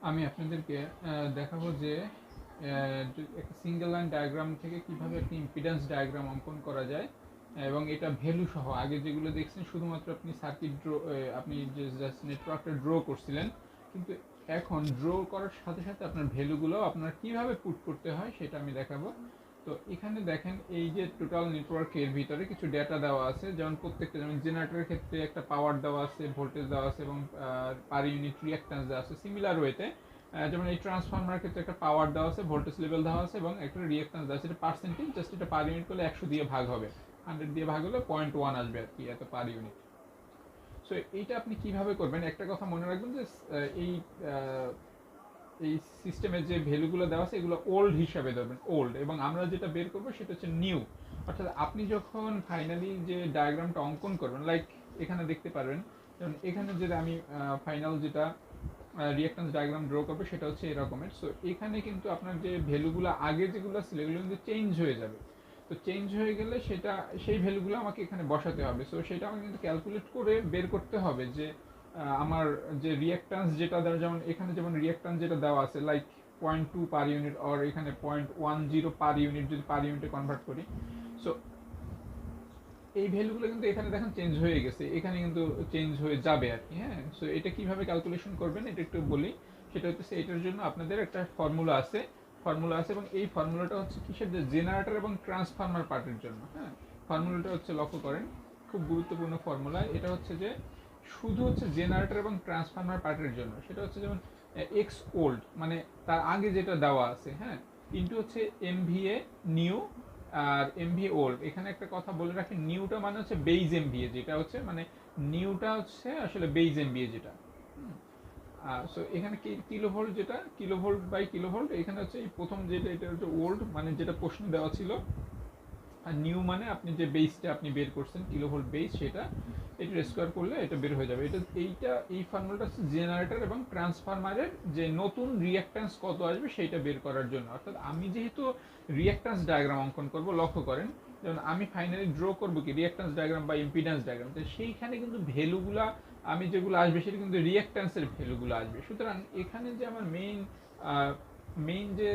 আমি আপনাদেরকে দেখাবো যে একটা সিঙ্গেল লাইন ডায়াগ্রাম থেকে কিভাবে একটা ইম্পিডেন্স ডায়াগ্রাম অঙ্কন করা যায় এবং এটা ভ্যালু সহ। আগে যেগুলো দেখছেন শুধুমাত্র আপনি সার্কিট ড্র, আপনি যে জাস্ট নেটওয়ার্কটা ড্র করছিলেন, কিন্তু এখন ড্র করার সাথে সাথে আপনার ভ্যালুগুলো আপনার কিভাবে পুট করতে হয় সেটা আমি দেখাবো। তো এখানে দেখেন এই যে টোটাল নেটওয়ার্কের ভিতরে কিছু ডেটা দেওয়া আছে, যেমন প্রত্যেকটা, যেমন জেনারেটরের ক্ষেত্রে একটা পাওয়ার দেওয়া আছে, ভোল্টেজ দেওয়া আছে এবং পার ইউনিট রিঅ্যাক্ট্যান্স দেওয়া আছে। সিমিলার ওয়েতে যেমন এই ট্রান্সফর্মারের ক্ষেত্রে একটা পাওয়ার দেওয়া আছে, ভোল্টেজ লেভেল দেওয়া আছে এবং একটা রিঅ্যাক্ট্যান্স দেওয়া আছে। এটা পার্সেন্টেজ, জাস্ট এটা পার ইউনিট করলে 100 দিয়ে ভাগ হবে, 100 দিয়ে ভাগ হলে 0.1 আসবে আর কি, এত পার ইউনিট। সো এইটা আপনি কিভাবে করবেন, একটা কথা মনে রাখবেন যে এই এই সিস্টেমের যে ভ্যালুগুলো দেওয়া আছে এগুলো ওল্ড হিসাবে ধরবেন, ওল্ড, এবং আমরা যেটা বের করবো সেটা হচ্ছে নিউ। অর্থাৎ আপনি যখন ফাইনালি যে ডায়াগ্রামটা অঙ্কন করবেন, লাইক এখানে দেখতে পারবেন, যেমন এখানে যেটা আমি ফাইনাল যেটা রিঅ্যাক্ট্যান্স ডায়াগ্রাম ড্র করবে সেটা হচ্ছে এরকমের। সো এখানে কিন্তু আপনার যে ভ্যালুগুলো আগে যেগুলো ছিল এগুলো কিন্তু চেঞ্জ হয়ে যাবে। তো চেঞ্জ হয়ে গেলে সেটা, সেই ভ্যালুগুলো আমাকে এখানে বসাতে হবে। সো সেটা আমাকে কিন্তু ক্যালকুলেট করে বের করতে হবে যে আমার যে রিঅ্যাক্ট্যান্স যেটা দেওয়া, যেমন এখানে যেমন রিঅ্যাক্ট্যান্স যেটা দেওয়া আছে লাইক 0.2 পার ইউনিট, আর এখানে 0.10 পার ইউনিট, যদি পার ইউনিটে কনভার্ট করি। সো এই ভ্যালুগুলো কিন্তু এখানে দেখেন চেঞ্জ হয়ে গেছে, এখানে কিন্তু চেঞ্জ হয়ে যাবে আর কি। হ্যাঁ, সো এটা কিভাবে ক্যালকুলেশন করবেন এটা একটু বলি। সেটা হচ্ছে এটার জন্য আপনাদের একটা ফর্মুলা আছে, এবং এই ফর্মুলাটা হচ্ছে কিসের, যে জেনারেটর এবং ট্রান্সফরমার পার্টের জন্য। হ্যাঁ, ফর্মুলাটা হচ্ছে, লক্ষ্য করেন, খুব গুরুত্বপূর্ণ ফর্মুলা। এটা হচ্ছে যে শুধু হচ্ছে জেনারেটর এবং ট্রান্সফরমার পার্টের জন্য, সেটা হচ্ছে যেমন এক্স ওল্ড, মানে তার আগে যেটা দেওয়া আছে, হ্যাঁ, ইন্টু হচ্ছে এমভিএ নিউ আর এমভিএ ওল্ড। এখানে একটা কথা বলে রাখি, নিউটা মানে হচ্ছে বেইজ এমভিএ, যেটা হচ্ছে মানে নিউটা হচ্ছে আসলে বেইজ এমভিএ যেটা। সো এখানে কিলো ভোল্ট, যেটা kilo volt by kilo volt, এখানে হচ্ছে এই প্রথম যেটা, এটা হচ্ছে ওল্ড, মানে যেটা প্রশ্ন দেওয়া ছিল। আর নিউ মানে আপনি যে বেসটা আপনি বের করছেন, কিলো ভোল্ট বেস, সেটা এটা স্কোয়ার করলে এটা বের হয়ে যাবে। এই ফর্মুলাটা হচ্ছে জেনারেটর এবং ট্রান্সফরমারের যে নতুন রিঅ্যাক্ট্যান্স কত আসবে সেইটা বের করার জন্য। অর্থাৎ আমি যেহেতু রিঅ্যাক্ট্যান্স ডায়াগ্রাম অঙ্কন করব, লক্ষ্য করেন, যেমন আমি ফাইনালি ড্র করবো কি রিঅ্যাক্ট্যান্স ডায়াগ্রাম বা ইম্পিডেন্স ডায়াগ্রাম, তো সেইখানে কিন্তু ভ্যালুগুলা আমি যেগুলো আসবে সেটা কিন্তু রিঅ্যাক্ট্যান্সের ভ্যালুগুলো আসবে। সুতরাং এখানে যে আমার মেইন যে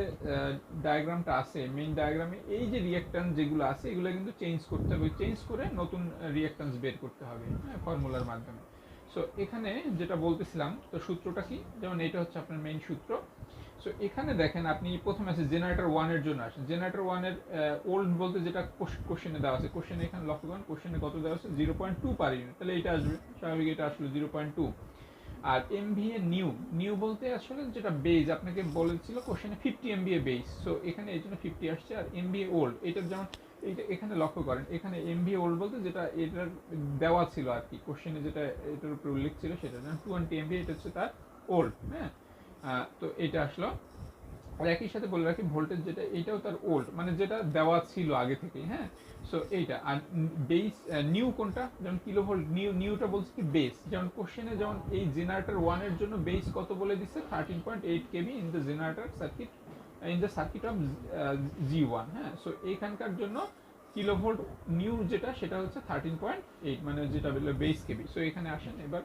ডায়াগ্রামটা আছে, মেইন ডায়াগ্রামে এই যে রিঅ্যাক্ট্যান্স যেগুলো আছে এগুলো কিন্তু চেঞ্জ করতে হবে, চেঞ্জ করে নতুন রিঅ্যাক্ট্যান্স বের করতে হবে, হ্যাঁ, ফর্মুলার মাধ্যমে। সো এখানে যেটা বলতেছিলাম, তো সূত্রটা কি, যেমন এটা হচ্ছে আপনার মেইন সূত্র। সো এখানে দেখেন, আপনি প্রথমে আছে জেনারেটর ওয়ানের জন্য আসেন, জেনারেটর ওয়ানের ওল্ড বলতে যেটা কোশ্চেনে দেওয়া আছে, কোশ্চেনে এখানে লক্ষ্য করেন, কোশ্চেনে কত দেওয়া আছে, 0.2 পার ইউনিট, তাহলে এটা আসবে স্বাভাবিক, এটা আসলে 0.2। আর এমভিএ নিউ, নিউ বলতে আসলে যেটা বেজ, আপনাকে বলেছিল কোশ্চেনে 50 এমবিএ বেস, সো এখানে এই জন্য 50 আসছে। আর এমবিএ ওল্ড, এটার যেমন এইটা এখানে লক্ষ্য করেন, এখানে এমবিএ ওল্ড বলতে যেটা এটার দেওয়া ছিল আর কি, কোশ্চেনে যেটা এটার উপরে উল্লেখ ছিল সেটা, যেমন 20 এমবিএ, এটা হচ্ছে তার ওল্ড। হ্যাঁ, তো এটা আসলো। আর একই সাথে বলে রাখি ভোল্টেজ যেটা, এইটাও তার ওল্ড, মানে যেটা দেওয়া ছিল আগে থেকেই। হ্যাঁ, সো এইটা। আর বেস নিউ কোনটা, যেমন কিলো ভোল্ট, নিউটা বলছে কি বেস, যেমন কোশ্চেনে যেমন এই জেনারেটর ওয়ানের জন্য বেস কত বলে দিচ্ছে, 13.8 KV in the generator circuit, in the circuit of G one. হ্যাঁ, সো এইখানকার জন্য কিলো ভোল্ট নিউ যেটা সেটা হচ্ছে 13.8, মানে যেটা বললো বেস কেভি। সো এখানে আসেন এবার।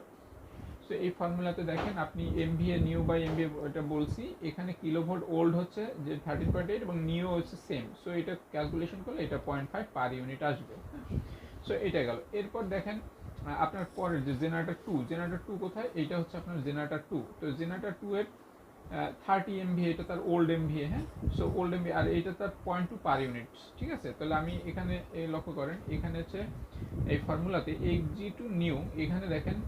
তো এই ফর্মুলাতে দেখেন আপনি এমভিএ নিউ বাই এমভিএ, এটা বলছি, এখানে কিলোভোল্ট ওল্ড হচ্ছে যে 13.8 এবং নিউ হচ্ছে সেম। সো এটা ক্যালকুলেশন করলে এটা 0.5 পার ইউনিট আসবে। হ্যাঁ, সো এটা গেল। এরপর দেখেন আপনার পরের যে জেনারেটর টু, জেনারেটর টু কোথায়, এইটা হচ্ছে আপনার জেনারেটর টু। তো জেনারেটর টু এর 30 এমভিএ, এটা তার ওল্ড এমভিএ। হ্যাঁ, সো ওল্ড এমভিএ, আর এইটা তার 0.2 পার ইউনিট। ঠিক আছে, তাহলে আমি এখানে লক্ষ্য করেন, এখানে হচ্ছে এই ফর্মুলাতে জি টু নিউ, এখানে দেখেন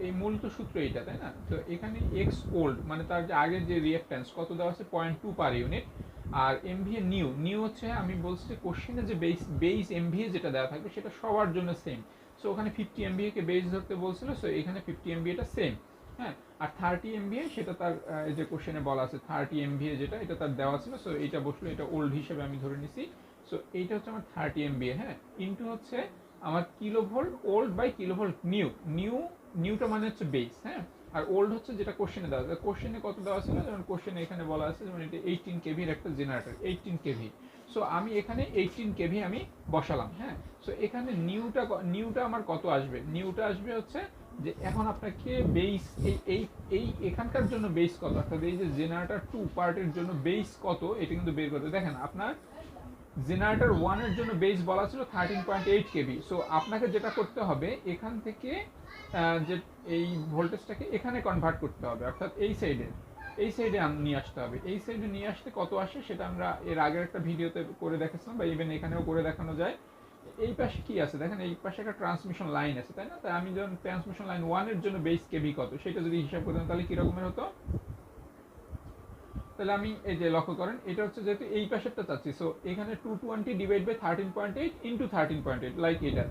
এই মূলত সূত্র এইটা, তাই না? তো এখানে এক্স ওল্ড মানে তার যে আগের যে রিঅ্যাক্ট্যান্স কত দেওয়া আছে, 0.2 পার ইউনিট। আর এমভিএ নিউ, নিউ হচ্ছে আমি বলছি যে কোশ্চেনে যে বেস এমভিএ যেটা দেওয়া থাকবে সেটা সবার জন্য সেম। সো ওখানে 50 এমভিএ কে বেস ধরতে বলছিল, সো এখানে 50 এমভিএটা সেম। হ্যাঁ, আর 30 এমভিএ সেটা তার এই যে কোশ্চেনে বলা আছে 30 এমভিএ যেটা, এটা তার দেওয়া ছিল, সো এইটা বসলো, এটা ওল্ড হিসেবে আমি ধরে নিছি। সো এইটা হচ্ছে আমার 30 এমভিএ। হ্যাঁ, ইন্টু হচ্ছে আমার kilo volt old by kilo volt new, new নিউটা মানে হচ্ছে বেস। হ্যাঁ, আর ওল্ড হচ্ছে যেটা কোশ্চেনে দেওয়া আছে, কোশ্চেনে কত দেওয়া ছিল, যেমন কোশ্চেনে এখানে বলা আছে যেমন এটা 18 কেভির একটা জেনারেটর, 18 কেভি। সো আমি এখানে 18 কেভি আমি বসালাম। হ্যাঁ, সো এখানে নিউটা আমার কত আসবে, নিউটা আসবে হচ্ছে যে এখন আপনাকে বেস এই এই এই এখানকার জন্য বেস কত, অর্থাৎ এই যে জেনারেটর 2 পার্টের জন্য বেস কত এটা কিন্তু বের করতে। দেখেন আপনার জেনারেটর 1 এর জন্য বেস বলা ছিল 13.8 কেভি। সো আপনাকে যেটা করতে হবে এখান থেকে যে এই ভোল্টেজটাকে এখানে কনভার্ট করতে হবে, অর্থাৎ এই সাইডে নিয়ে আসতে হবে। এই সাইডে নিয়ে আসতে কত আসে সেটা আমরা এর আগের একটা ভিডিওতে করে দেখেছিলাম, বা ইভেন এখানেও করে দেখানো যায়। এই পাশে কি আছে দেখেন, এই পাশে একটা ট্রান্সমিশন লাইন আছে, তাই না? তাই আমি যখন ট্রান্সমিশন লাইন 1 এর জন্য বেস কেভি কত সেটা যদি হিসাব করতাম তাহলে কি রকমের হতো। তাহলে আমি এই যে লক্ষ্য করেন, এটা হচ্ছে যেহেতু এই পাশেরটা চাচ্ছি, সো এখানে 220 ডিভাইড বাই 13.8 ইন্টু 13.8, লাইক এটা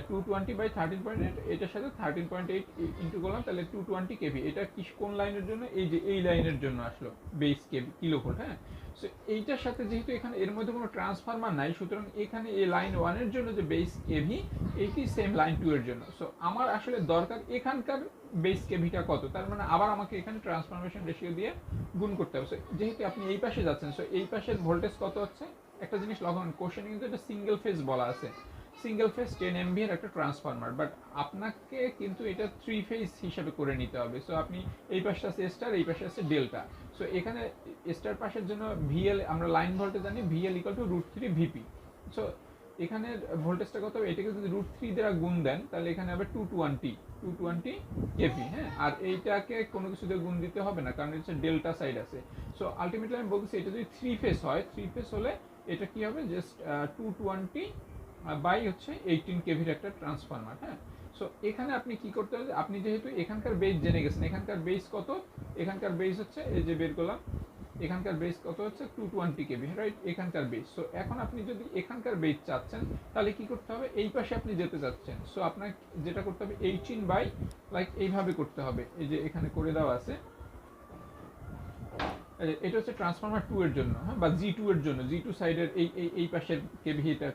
220 বাই 13.8, এটার সাথে 13.8 ইন্টু করলাম, তাহলে 220 কেভি। এটা কি কোন লাইনের জন্য? এই যে এই লাইনের জন্য আসলো বেস কেভি, কিলো ভোল্ট। হ্যাঁ, সো এইটার সাথে যেহেতু এখানে এর মধ্যে কোনো ট্রান্সফরমার নাই, সুতরাং এখানে এই লাইন 1 এর জন্য যে বেস কেভি এইটি সেম লাইন 2 এর জন্য। সো আমার আসলে দরকার এখানকার বেস কেভিটা কত, তার মানে আবার আমাকে এখানে ট্রান্সফরমেশন রেশিও দিয়ে গুণ করতে হবে। যেহেতু আপনি এই পাশে যাচ্ছেন, সো এই পাশের ভোল্টেজ কত হচ্ছে, একটা জিনিস লক্ষ্য করুন, কোশ্চেনে কিন্তু এটা সিঙ্গেল ফেজ বলা আছে, সিঙ্গেল ফেজ 10 MV এর একটা ট্রান্সফরমার, বাট আপনাকে কিন্তু এটা 3 ফেজ হিসাবে করে নিতে হবে। সো আপনি এই পাশে আছে স্টার, এই পাশে আছে ডেল্টা। সো এখানে স্টার পাশের জন্য ভিএল, আমরা লাইন ভোল্টেজ জানি VL equal to √3 VP. So এখানে ভোল্টেজটা কত হবে, এটাকে যদি √3 দ্বারা গুণ দেন তাহলে এখানে হবে 220 কেভি। হ্যাঁ, আর এইটাকে কোনো কিছু দিয়ে গুণ দিতে হবে না, কারণ এটা ডেল্টা সাইড আছে। সো আলটিমেটলি আমি বলতেছি এটা যদি 3 ফেজ হয়, 3 ফেজ হলে এটা কি হবে, জাস্ট 220 বাই হচ্ছে 18 কেভির একটা ট্রান্সফরমার। হ্যাঁ, সো এখানে আপনি কি করতে হবে, আপনি যেহেতু এখানকার বেস জেনে গেছেন, এখানকার বেস কত, এখানকার বেস হচ্ছে এই যে বের করলাম, এখানকার বেস কত হচ্ছে 220 কেভি, রাইট? এখানকার বেস। সো এখন আপনি যদি এখানকার বেস চাচ্ছেন তাহলে কি করতে হবে, এই পাশে আপনি যেতে চাচ্ছেন, সো আপনার যেটা করতে হবে 18 বাই, লাইক এইভাবে করতে হবে, এই যে এখানে করে দেওয়া আছে, এটা হচ্ছে ট্রান্সফরমার 2 এর জন্য। হ্যাঁ, বা G2 এর জন্য, G2 সাইডের এই পাশের কেভি, এটা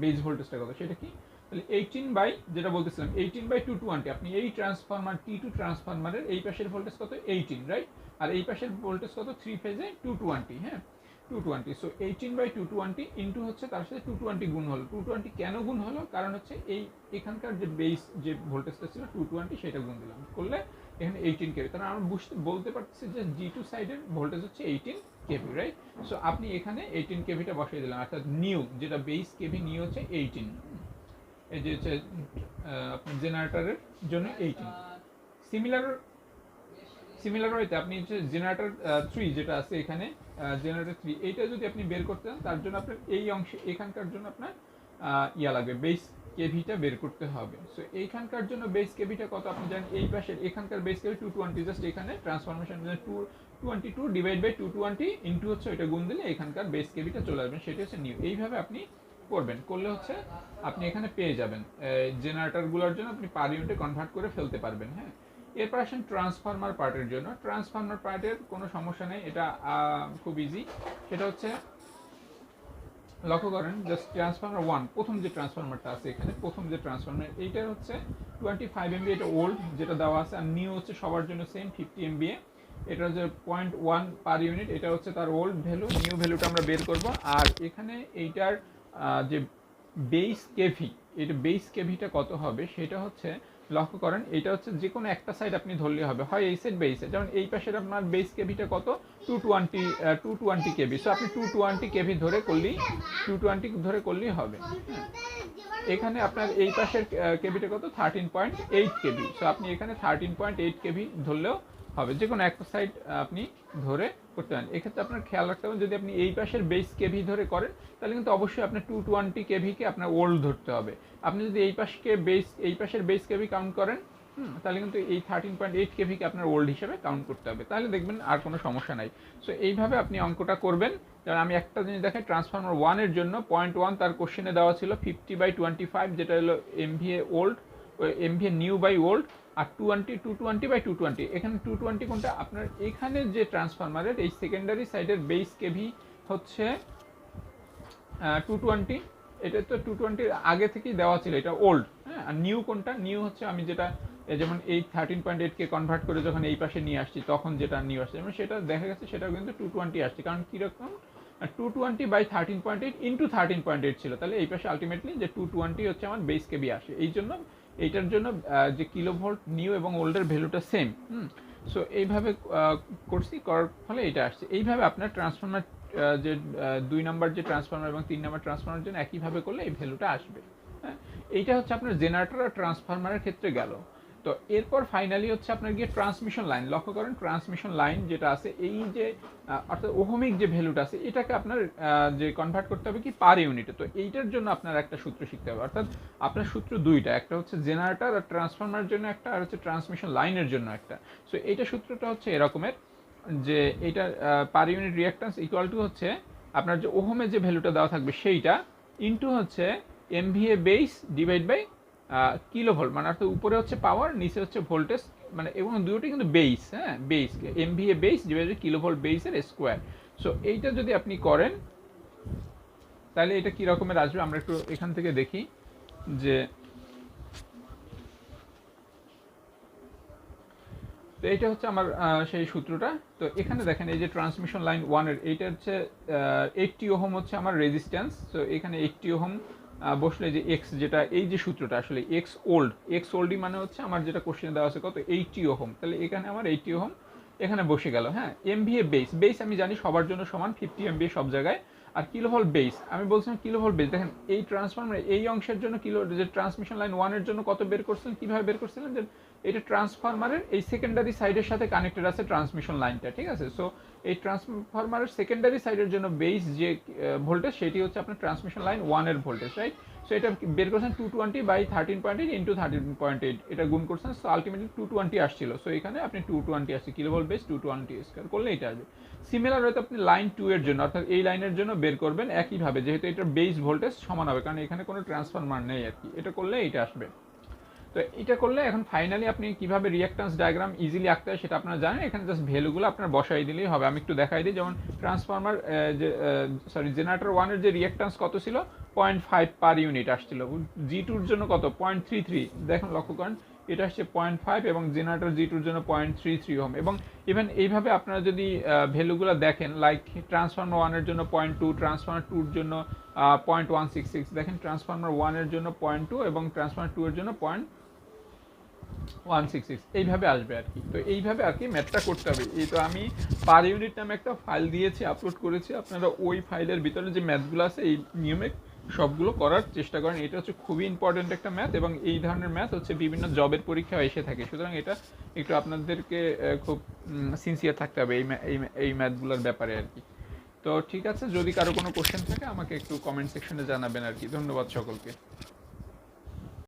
বেস ভোল্টেজটা কত সেটা কি, তাহলে 18 বাই, যেটা বলতেছিলাম 18 বাই 220, আপনি এই ট্রান্সফরমার T2 ট্রান্সফরমারের এই পাশের ভোল্টেজ কত 18, রাইট? আর এই পাশের ভোল্টেজ কত 3 ফেজে 220। হ্যাঁ, 220। সো 18 বাই 220 ইন্টু হচ্ছে তার সাথে 220 গুণ হলো। 220 কেন গুণ হলো, কারণ হচ্ছে এই এখানকার যে বেস যে ভোল্টেজটা ছিল 220, সেটা গুণ দিলাম, করলে এখানে 18 কেভি। তাহলে আমরা বলতে পারতেছি যে G2 সাইডের ভোল্টেজ হচ্ছে 18 কেভি, রাইট? সো আপনি এখানে 18 কেভিটা বসিয়ে দিলাম, অর্থাৎ নিউ যেটা বেস কেভি নিউ হচ্ছে 18। এই যে হচ্ছে আপনার জেনারেটরের জন্য 18। সিমিলার হইতে আপনি হচ্ছে জেনারেটর 3 যেটা আছে এখানে, জেনারেটর 3 এইটা যদি আপনি বের করতে চান, তার জন্য আপনার এই অংশে এখানকার জন্য আপনার ইয়া লাগবে, বেস কেভিটা বের করতে হবে। সো এইখানকার জন্য বেস কেভিটা কত আপনি জানেন, এই পাশের এখানকার বেস কেভি 220, জাস্ট এখানে ট্রান্সফরমেশন 222 ডিভাইড বাই 220 ইন্টু হচ্ছে ওইটা গুণ দিলে এখানকার বেস কেভিটা চলে আসবে, সেটা হচ্ছে নিউ। এইভাবে আপনি করবেন, করলে হচ্ছে আপনি এখানে পেয়ে যাবেন জেনারেটরগুলোর জন্য আপনি পার ইউনিটে কনভার্ট করে ফেলতে পারবেন। হ্যাঁ, এরপর আসেন ট্রান্সফরমার পার্টের জন্য। ট্রান্সফরমার পার্টের কোনো সমস্যা নেই, এটা খুব ইজি। সেটা হচ্ছে লক্ষ্য করেন, জাস্ট ট্রান্সফরমার 1, প্রথম যে ট্রান্সফরমারটা আছে এখানে, প্রথম যে ট্রান্সফরমার, এইটা হচ্ছে 25 MVA, এটা ওল্ড যেটা দেওয়া আছে, আর নিউ হচ্ছে সবার জন্য সেম 50 MVA। এটা হচ্ছে 0.1 পার ইউনিট, এটা হচ্ছে তার ওল্ড ভ্যালু, নিউ ভ্যালুটা আমরা বের করব। আর এখানে এইটার যে বেস কেভি, এটা বেস কেভিটা কত হবে সেটা হচ্ছে, লক্ষ্য করেন, এটা হচ্ছে যে কোনো একটা সাইড আপনি ধরলে হবে, হয় এই সাইড বা এই সাইড। যেমন এই পাশের আপনার বেস কেভিটা কত 220 কেভি। সো আপনি 220 কেভি ধরে করলেই হবে। এখানে আপনার এই পাশের কেভিটা কত 13.8 কেভি। সো আপনি এখানে 13.8 কেভি ধরলেও হবে, যে কোনো একটা সাইড আপনি ধরে করতে পারেন। এক্ষেত্রে আপনার খেয়াল রাখতে হবে, যদি আপনি এই পাশের বেস কেভি ধরে করেন তাহলে কিন্তু অবশ্যই আপনার 220 কেভিকে আপনার ওল্ড ধরতে হবে। আপনি যদি এই পাশের বেস কেভি কাউন্ট করেন, তাহলে কিন্তু এই 13.8 কেভিকে আপনার ওল্ড হিসেবে কাউন্ট করতে হবে, তাহলে দেখবেন আর কোনো সমস্যা নাই। সো এইভাবে আপনি অঙ্কটা করবেন। যেমন আমি একটা জিনিস দেখাই, ট্রান্সফরমার 1 এর জন্য 0.1 তার কোশ্চেনে দেওয়া ছিল 50/25, যেটা হলো MVA old, MVA new by old. আর 220/220, এখানে 220 কোনটা, আপনার এখানে যে ট্রান্সফরমারের এই সেকেন্ডারি সাইডের বেস কেভি হচ্ছে 220। এটা তো 220 আগে থেকেই দেওয়া ছিল, এটা ওল্ড। হ্যাঁ, আর নিউ কোনটা, নিউ হচ্ছে আমি যেটা যেমন এই 13.8 কে কনভার্ট করে যখন এই পাশে নিয়ে আসছি তখন যেটা নিউ আসছে, যেমন সেটা দেখা গেছে সেটাও কিন্তু 220 আসছে, কারণ কীরকম 220/13.8 ইন্টু 13.8 ছিল, তাহলে এই পাশে আলটিমেটলি যে 220 হচ্ছে আমার বেস কেভি আসে, এই জন্য এইটার জন্য যে কিলোভোল্ট নিউ এবং ওল্ডের ভ্যালুটা সেম। সো এইভাবে করছি, করার ফলে এটা আসছে। এইভাবে আপনার ট্রান্সফর্মার যে 2 নাম্বার যে ট্রান্সফর্মার এবং 3 নাম্বার ট্রান্সফর্মার জন্য একইভাবে করলে এই ভ্যালুটা আসবে। হ্যাঁ, এইটা হচ্ছে আপনার জেনারেটর আর ট্রান্সফর্মারের ক্ষেত্রে গেল। তো এরপর ফাইনালি হচ্ছে আপনার গিয়ে ট্রান্সমিশন লাইন। লক্ষ্য করেন ট্রান্সমিশন লাইন যেটা আছে, এই যে অর্থাৎ ওহমিক যে ভ্যালুটা আছে এটাকে আপনার যে কনভার্ট করতে হবে কি পার ইউনিটে। তো এইটার জন্য আপনার একটা সূত্র শিখতে হবে, অর্থাৎ আপনার সূত্র দুইটা, একটা হচ্ছে জেনারেটর আর ট্রান্সফর্মারের জন্য একটা, আর হচ্ছে ট্রান্সমিশন লাইনের জন্য একটা। সো এইটা সূত্রটা হচ্ছে এরকমের যে এটা per unit reactance equal to হচ্ছে আপনার যে ওহমের যে ভ্যালুটা দেওয়া থাকবে সেইটা ইনটু হচ্ছে MVA base divide by kilovolt, মানে অর্থাৎ উপরে হচ্ছে পাওয়ার, নিচে হচ্ছে ভোল্টেজ, মানে এবং দুটোই কিন্তু বেস, হ্যাঁ base, MVA base divide by kilovolt বেসের স্কোয়ার। সো এইটা যদি আপনি করেন তাহলে এটা কি রকমের আসবে আমরা একটু এখান থেকে দেখি যে তো এইটা হচ্ছে আমার সেই সূত্রটা। তো এখানে দেখেন এই যে ট্রান্সমিশন লাইন 1-এর এইটা হচ্ছে 80 ওহম হচ্ছে আমার রেজিস্ট্যান্স। তো এখানে 80 ওহম বসলে যে এক্স, যেটা এই যে সূত্রটা আসলে এক্স ওল্ডই মানে হচ্ছে আমার যেটা কোশ্চেনে দেওয়া আছে কত 80 ওহম, তাহলে এখানে আমার 80 ওহম এখানে বসে গেল। হ্যাঁ, এমভিএ বেস আমি জানি সবার জন্য সমান 50 এমভিএ সব জায়গায়। আর কিলোভোল্ট বেস আমি বলছিলাম কিলোভোল্ট বেস, দেখেন এই ট্রান্সফর্মার এই অংশের জন্য কিলো, যে ট্রান্সমিশন লাইন 1-এর জন্য কত বের করছিলেন, কিভাবে বের করছিলেন, যে এটা ট্রান্সফরমারের এই সেকেন্ডারি সাইডের সাথে কানেক্টেড আছে ট্রান্সমিশন লাইনটা, ঠিক আছে। সো এই ট্রান্সফরমারের সেকেন্ডারি সাইডের জন্য বেস যে ভোল্টেজ সেটি হচ্ছে আপনার ট্রান্সমিশন লাইন 1-এর ভোল্টেজ, রাইট। সো এটা বের করছেন 220 বাই 13.8 ইন্টু 13.8, এটা গুণ করছেন, সো আলটিমেটলি 220 আসছিল। সো এখানে আপনি 220 আসছে, কিলোভোল্ট বেস 220 স্কয়ার করলে এটা আসবে। সিমিলার হয়তো আপনি লাইন 2 এর জন্য, অর্থাৎ এই লাইনের জন্য বের করবেন একইভাবে, যেহেতু এটার বেস ভোল্টেজ সমান হবে কারণ এখানে কোনো ট্রান্সফরমার নেই আর কি, এটা করলে এটা আসবে। তো এটা করলে এখন ফাইনালি আপনি কিভাবে রিঅ্যাক্ট্যান্স ডায়াগ্রাম ইজিলি আঁকতে হয় সেটা আপনারা জানেন। এখানে জাস্ট ভ্যালুগুলো আপনার বসাই দিলেই হবে। আমি একটু দেখাই দিই, যেমন ট্রান্সফর্মার যে জেনারেটর 1-এর যে রিঅ্যাক্ট্যান্স কত ছিল 0.5 পার ইউনিট আসছিল, G2-র জন্য কত 0.33, দেখুন লক্ষ্য করেন এটা আসছে 0.5 এবং জেনারেটর G2-র জন্য 0.33 ওহম। এবং ইভেন এইভাবে আপনারা যদি ভ্যালুগুলো দেখেন, লাইক ট্রান্সফর্মার 1-এর জন্য 0.2, ট্রান্সফর্মার 2-র জন্য 0.166, দেখেন ট্রান্সফর্মার 1-এর জন্য 0.2 এবং ট্রান্সফর্মার 2-এর জন্য 0.166, এইভাবে আসবে আর কি। তো এইভাবে আর কি ম্যাথটা করতে হবে। এই তো আমি পার ইউনিট নামে একটা ফাইল দিয়েছি, আপলোড করেছি, আপনারা ওই ফাইলের ভিতরে যে ম্যাথগুলো আছে এই নিয়মে সবগুলো করার চেষ্টা করেন। এটা হচ্ছে খুবই ইম্পর্টেন্ট একটা ম্যাথ এবং এই ধরনের ম্যাথ হচ্ছে বিভিন্ন জবের পরীক্ষায় এসে থাকে, সুতরাং এটা একটু আপনাদেরকে খুব সিনসিয়ার থাকতে হবে এই ম্যাথগুলোর ব্যাপারে আর কি। তো ঠিক আছে, যদি কারো কোনো কোশ্চেন থাকে আমাকে একটু কমেন্ট সেকশনে জানাবেন আর কি। ধন্যবাদ সকলকে।